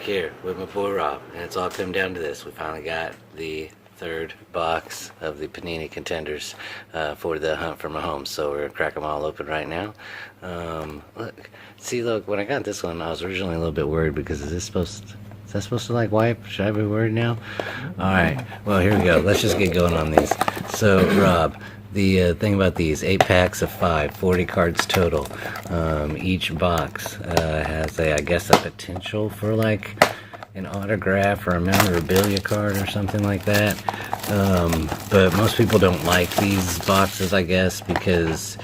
here with my boy Rob, and it's all come down to this. We finally got the third box of the Panini Contenders for the hunt for Mahomes, so we're gonna crack them all open right now. Look, when I got this one, I was originally a little bit worried because is that supposed to like wipe? Should I be worried now? Alright, well here we go. Let's just get going on these. So, Rob, the thing about these, 8 packs of 5, 40 cards total. Each box has I guess a potential for like an autograph or a memorabilia card or something like that. But most people don't like these boxes, I guess, because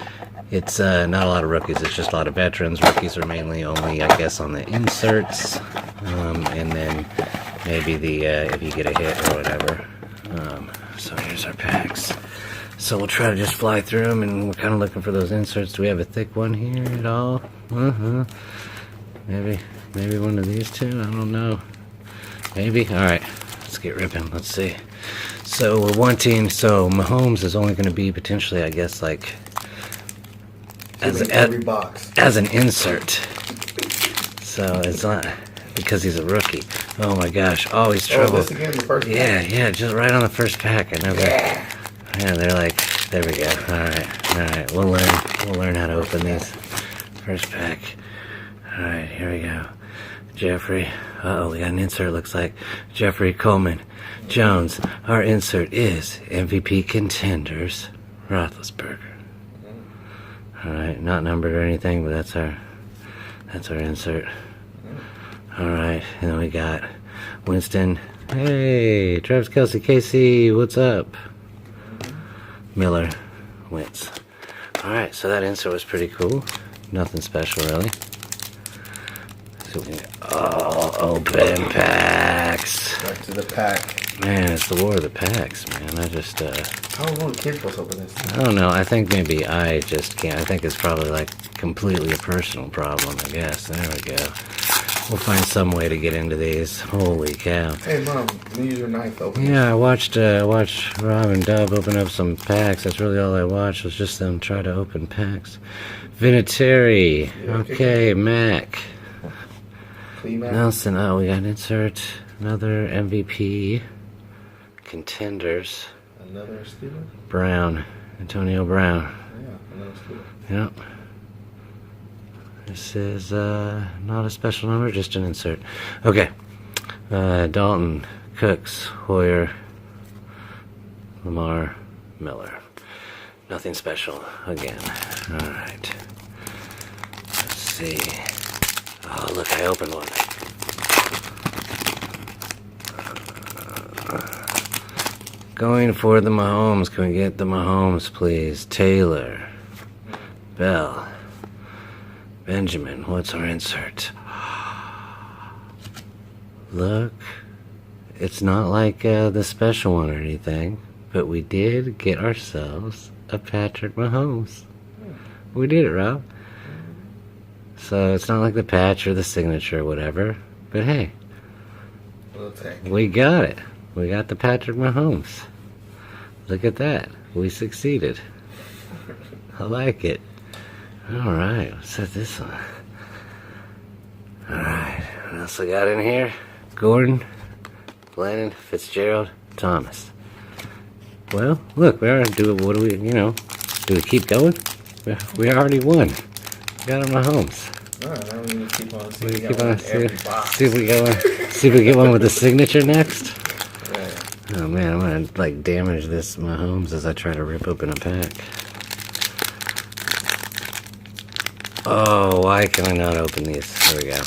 it's not a lot of rookies. It's just a lot of veterans. Rookies are mainly only, I guess, on the inserts, and then maybe the if you get a hit or whatever. So here's our packs. So we'll try to just fly through them, and we're kind of looking for those inserts. Do we have a thick one here at all? Maybe one of these two. I don't know. Maybe. All right, let's get ripping. Let's see. So we're wanting. So Mahomes is only going to be potentially, I guess, like as an insert. So it's not because he's a rookie. Oh my gosh, always trouble. This again, the first pack? Yeah, just right on the first pack. I never. Yeah, they're like, there we go. All right, we'll learn how to open these. First pack. All right, here we go. Jeffrey. We got an insert. Looks like Jeffrey Coleman Jones. Our insert is MVP Contenders Roethlisberger. All right, not numbered or anything, but that's our insert. All right, and then we got Winston. Hey, Travis Kelce, KC, what's up? Miller, Wentz. All right, so that insert was pretty cool. Nothing special, really. So we open packs. Back to the pack. Man, it's the war of the packs, man. I just, How long kids supposed to open this? I don't know. I think maybe I just can't. I think it's probably like completely a personal problem, I guess. There we go. We'll find some way to get into these. Holy cow. Hey, Mom, let me use your knife open. Yeah, I watched Rob and Dub open up some packs. That's really all I watched was just them try to open packs. Vinatieri. Okay, Mac. Nelson. Oh, we got an insert. Another MVP. Contenders. Another student? Brown. Antonio Brown. Yeah, another student. Yep. This is not a special number, just an insert. Okay. Dalton, Cooks, Hoyer, Lamar, Miller. Nothing special again. Alright. Let's see. Oh, look, I opened one. Going for the Mahomes. Can we get the Mahomes, please? Taylor. Bell. Benjamin. What's our insert? Look. It's not like the special one or anything, but we did get ourselves a Patrick Mahomes. We did it, Rob. So it's not like the patch or the signature or whatever, but hey, we got it. We got the Patrick Mahomes. Look at that. We succeeded. I like it. Alright, let's set this one. Alright, what else we got in here? Gordon, Glennon, Fitzgerald, Thomas. Well, look, what do we keep going? We already won. We got a Mahomes. Alright, now we need to keep on seeing. See if we get one with the signature next. Oh man, I'm gonna like damage this Mahomes as I try to rip open a pack. Oh, why can I not open these? There we go.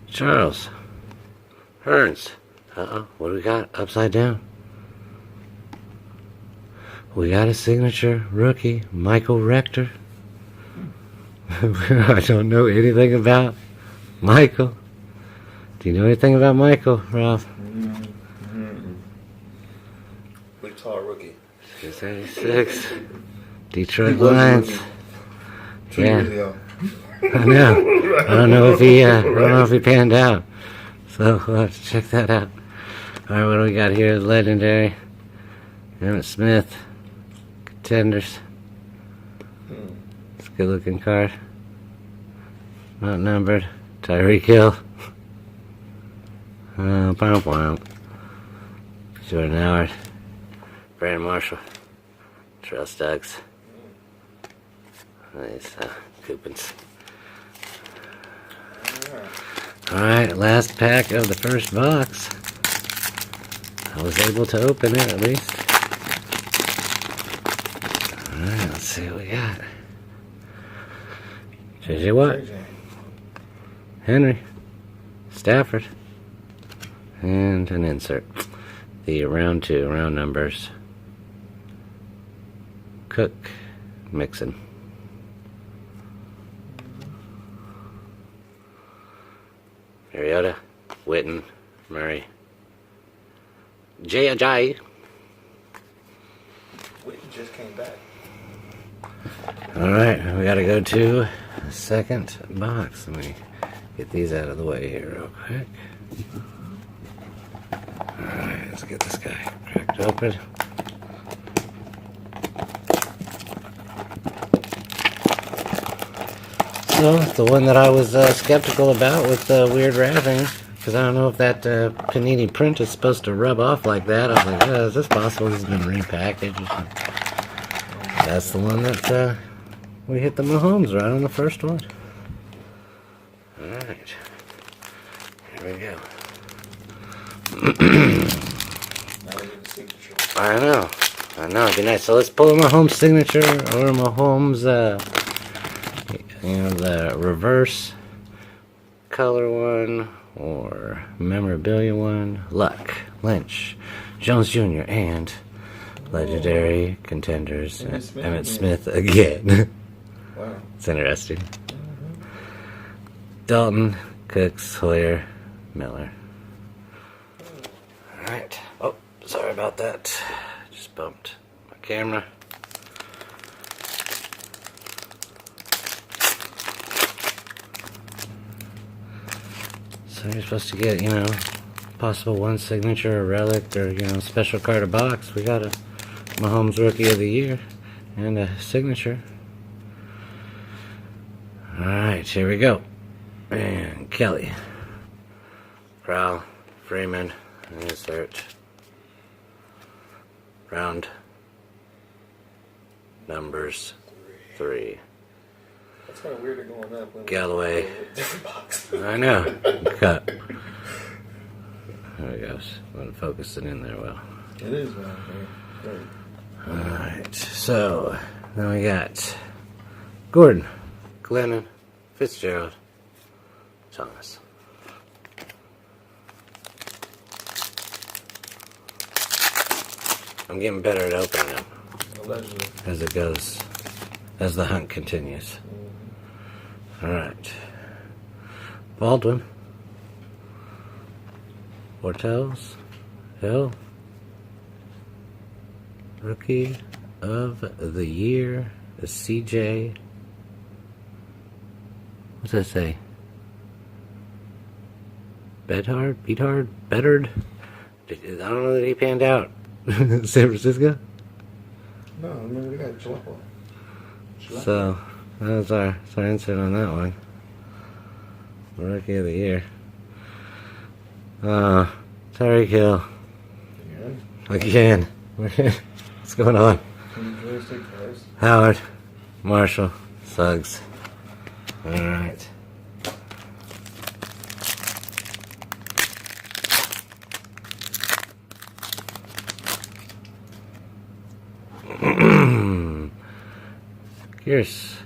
Charles. Hearns. What do we got? Upside down. We got a signature rookie, Michael Rector. I don't know anything about Michael. Do you know anything about Michael, Ralph? Pretty tall rookie. 236. Detroit Lions. Yeah. I know. I don't know if he panned out. So we'll have to check that out. Alright, what do we got here? Legendary. Emmett Smith. Contenders. Good looking card. Not numbered. Tyreek Hill. Pomp Womp. Jordan Howard. Brandon Marshall. Terrell Stuggs. Nice coupons. Alright, last pack of the first box. I was able to open it at least. Alright, let's see what we got. JJ Watt. Henry. Stafford. And an insert. The round 2, round numbers. Cook. Mixon. Mariota, Witten, Murray, J.J. Witten just came back. Alright, we gotta go to the second box. Let me get these out of the way here real quick. Alright, let's get this guy cracked open. So, the one that I was skeptical about with the weird wrapping, because I don't know if that Panini print is supposed to rub off like that. I was like, oh, is this possible? This has been repackaged. That's the one that we hit the Mahomes right on the first one. Alright. Here we go. Now we need the signature. I know. It'd be nice. So let's pull a Mahomes signature or a Mahomes, the reverse color one or memorabilia one. Luck, Lynch, Jones Jr., and legendary contenders Emmett Smith again. Wow. It's interesting. Dalton, Cooks, Hoyer, Miller. Alright. Oh, sorry about that. Just bumped my camera. So you're supposed to get, possible one signature, a relic, or, special card or box. We got a Mahomes Rookie of the Year and a signature. Alright, here we go. And Kelly. Crowell, Freeman, insert. Round numbers 3. That's kind of weird to going up. When Galloway. Different box. I know. Cut. There it goes. I'm going to focus it in there well. It is, man. Very. Alright, so then we got Gordon, Glennon, Fitzgerald, Thomas. I'm getting better at opening them Allegedly. as it goes, as the hunt continues. Alright. Baldwin, Bortles, Hill, Rookie of the Year, the CJ. What's that say? Bedhard? Beathard? Bedard? I don't know that he panned out. San Francisco? No, I remember we got Jalapa. So, that was our insert on that one. Rookie of the Year. Tyreek Hill. Again. What's going on? Howard. Marshall. Suggs. Alright. Here's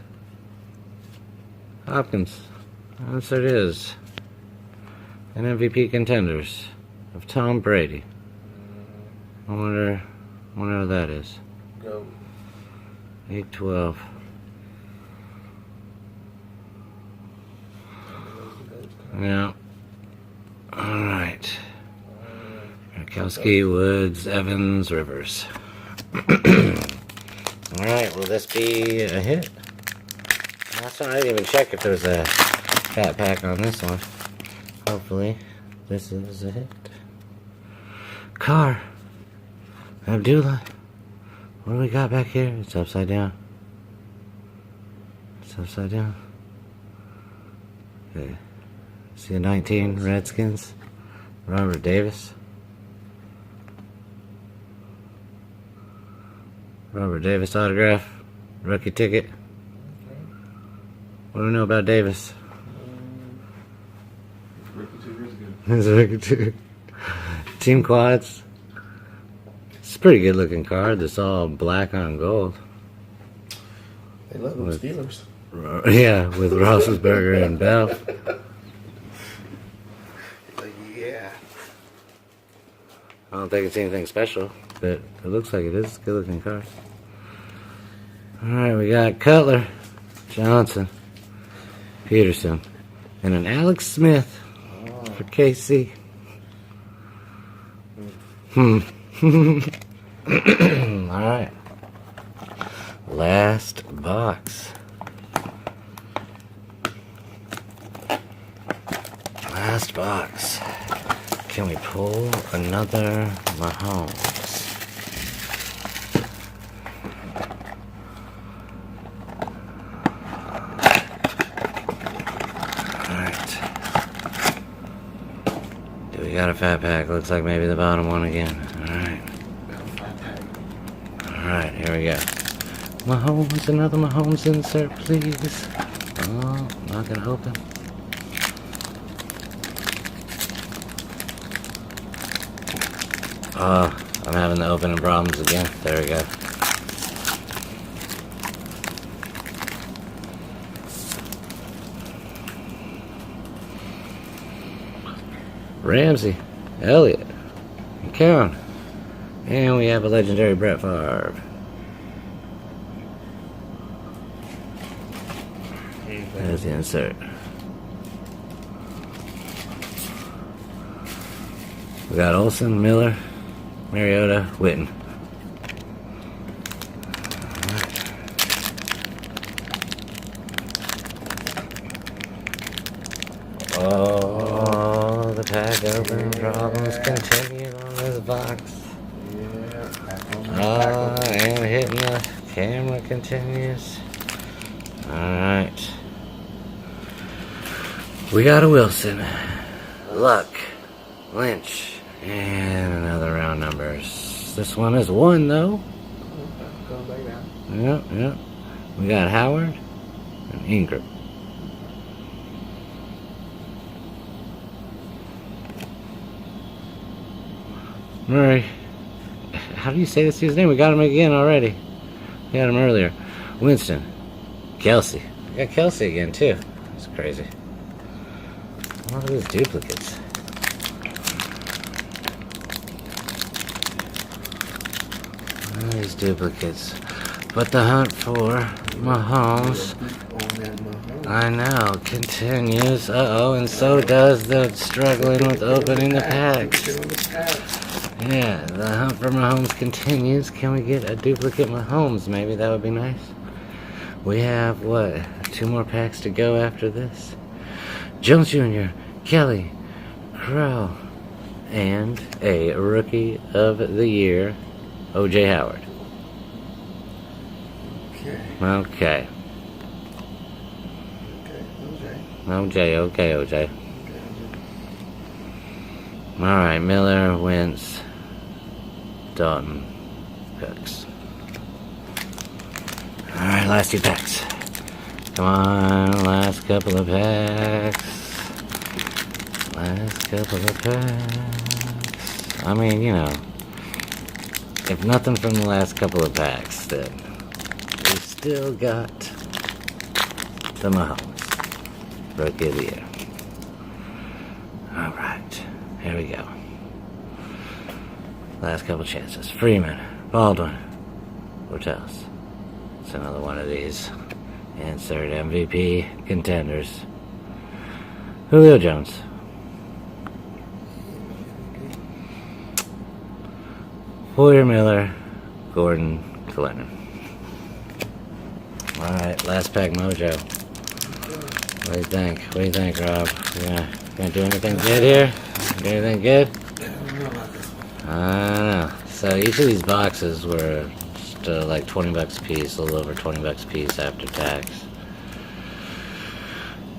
Hopkins. Answer it is. An MVP contenders of Tom Brady. I wonder who that is. Go. 812. Yeah. Alright. Gronkowski, Woods, Evans, Rivers. Alright, will this be a hit? Last one I didn't even check if there's a fat pack on this one. Hopefully, this is a hit. Carr. Abdullah. What do we got back here? It's upside down. It's upside down. Okay. See a 19 Redskins. Robert Davis. Robert Davis autograph. Rookie ticket. What do we know about Davis? Rookie 2 years ago. He's a rookie too. Team quads. It's a pretty good looking card. It's all black on gold. They love them Steelers. Yeah, with Roethlisberger and Bell. Yeah. I don't think it's anything special, but it looks like it is a good looking card. Alright, we got Cutler, Johnson, Peterson, and an Alex Smith for KC. Alright. Last box. Last box. Can we pull another Mahomes? Alright. Do we got a fat pack? Looks like maybe the bottom one again. Alright. Alright, here we go. Mahomes, another Mahomes insert, please. Oh, not gonna open. Oh, I'm having the opening problems again. There we go. Ramsey, Elliott, and Karen. And we have a legendary Brett Favre. There's the insert. We got Olsen, Miller, Mariota, Witten. Oh, the pack opening problems continue on this box. Oh, and hitting the camera continues. Alright. We got a Wilson, Luck, Lynch, and another round numbers. This one is 1 though. Going back down. Yep. We got Howard and Ingram. Murray. How do you say this dude's name? We got him again already. We got him earlier. Winston. Kelsey. We got Kelsey again too. That's crazy. A lot of these duplicates. All these duplicates. But the hunt for Mahomes, I know, continues. Uh-oh, and so does the struggling with opening the packs. Yeah, the hunt for Mahomes continues. Can we get a duplicate Mahomes? Maybe that would be nice. We have, what, 2 more packs to go after this? Jones Jr., Kelly, Crow, and a Rookie of the Year, O.J. Howard. Okay. OJ. Alright, Miller, Wentz, Dalton, Cooks. Alright, last 2 packs. Come on, last couple of packs. Last couple of packs. I mean, you know, if nothing from the last couple of packs, then we still got the Mahomes Rookie of the Year. Alright, here we go. Last couple chances. Freeman, Baldwin, Bortles. It's another one of these. Insert MVP contenders. Julio Jones. Hoyer Miller, Gordon, Glennon. Alright, last pack mojo. What do you think? What do you think, Rob? Gonna do anything good here? Do anything good? I don't know. So each of these boxes were just like 20 bucks a piece, a little over 20 bucks a piece after tax.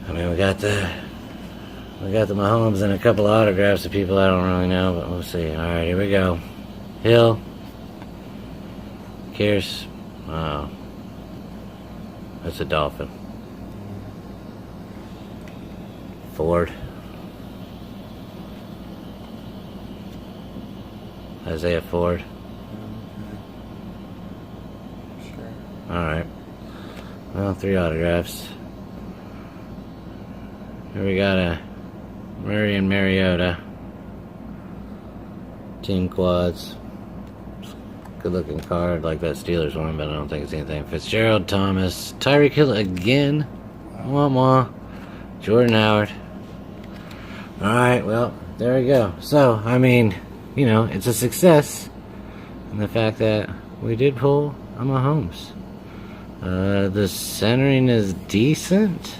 I mean, we got the Mahomes and a couple of autographs of people I don't really know, but we'll see. All right, here we go. Hill, Kearse. Wow, that's a Dolphin. Ford, Isaiah Ford. Sure. All right. Well, 3 autographs. Here we got a Murray and Mariota. Team quads. Good looking card, like that Steelers one, but I don't think it's anything. Fitzgerald, Thomas, Tyreek Hill again. Wah wah. Jordan Howard. Alright, well, there we go. So, I mean, you know, it's a success. And the fact that we did pull a Mahomes. The centering is decent.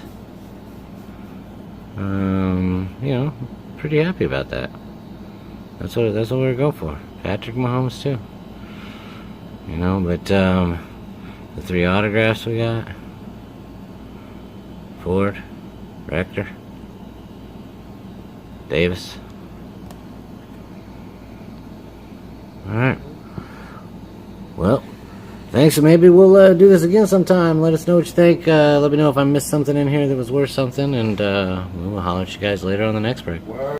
You know, pretty happy about that. That's what we're going for. Patrick Mahomes too. You know, but the 3 autographs we got: Ford, Rector, Davis. All right. Well, thanks, and maybe we'll do this again sometime. Let us know what you think. Let me know if I missed something in here that was worth something, and we will holler at you guys later on the next break. Word.